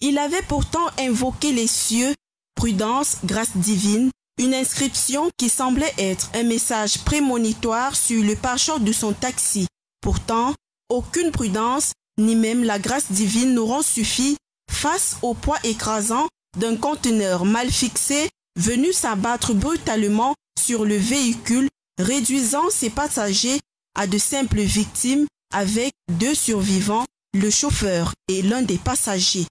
Il avait pourtant invoqué les cieux, prudence, grâce divine, une inscription qui semblait être un message prémonitoire sur le pare-choc de son taxi. Pourtant, aucune prudence, ni même la grâce divine n'auront suffi face au poids écrasant d'un conteneur mal fixé venu s'abattre brutalement sur le véhicule, réduisant ses passagers à de simples victimes avec 2 survivants, le chauffeur et l'un des passagers.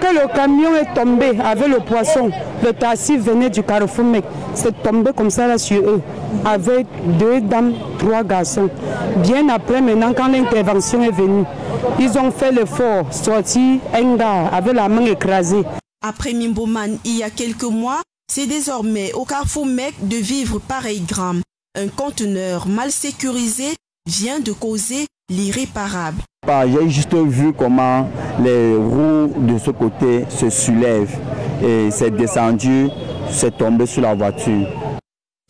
Quand le camion est tombé avec le poisson, le taxi venait du Carrefour Mec. C'est tombé comme ça là sur eux, avec 2 dames, 3 garçons. Bien après, maintenant, quand l'intervention est venue, ils ont fait l'effort, sortir un gars avec la main écrasée. Après Mimboman, il y a quelques mois, c'est désormais au Carrefour Mec de vivre pareil drame. Un conteneur mal sécurisé vient de causer l'irréparable. J'ai juste vu comment les roues de ce côté se soulèvent et c'est descendu, c'est tombé sur la voiture.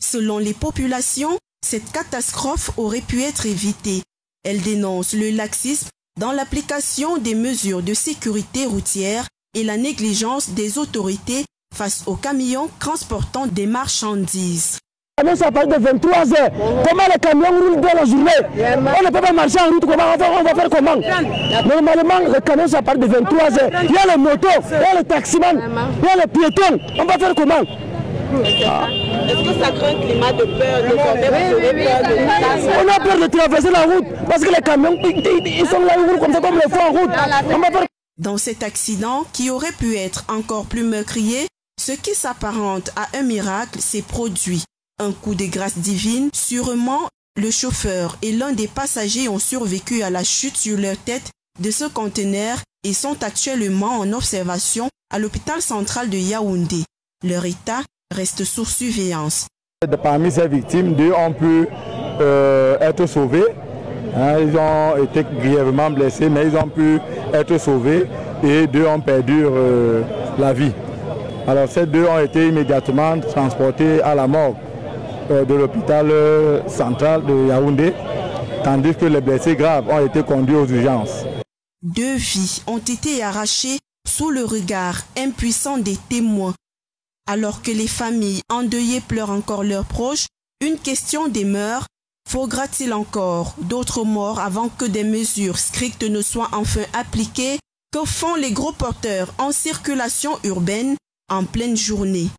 Selon les populations, cette catastrophe aurait pu être évitée. Elles dénoncent le laxisme dans l'application des mesures de sécurité routière et la négligence des autorités face aux camions transportant des marchandises. Ça parle de 23 heures. Comment les camions roulent dans la journée? On ne peut pas marcher en route. On va faire comment? Normalement, les camions, ça parle de 23 heures. Il y a les motos, il y a les taximans, il y a les piétons. On va faire comment? Est-ce que ça crée un climat de peur? On a peur de traverser la route parce que les camions, ils sont là, ils roulent comme ça, comme les fous en route. Dans cet accident, qui aurait pu être encore plus meurtrier, ce qui s'apparente à un miracle s'est produit. Un coup de grâce divine, sûrement le chauffeur et l'un des passagers ont survécu à la chute sur leur tête de ce conteneur et sont actuellement en observation à l'hôpital central de Yaoundé. Leur état reste sous surveillance. Parmi ces victimes, 2 ont pu être sauvés. Ils ont été grièvement blessés, mais ils ont pu être sauvés et 2 ont perdu la vie. Alors ces 2 ont été immédiatement transportés à la morgue de l'hôpital central de Yaoundé, tandis que les blessés graves ont été conduits aux urgences. 2 vies ont été arrachées sous le regard impuissant des témoins. Alors que les familles endeuillées pleurent encore leurs proches, une question demeure: faudra-t-il encore d'autres morts avant que des mesures strictes ne soient enfin appliquées? Que font les gros porteurs en circulation urbaine en pleine journée?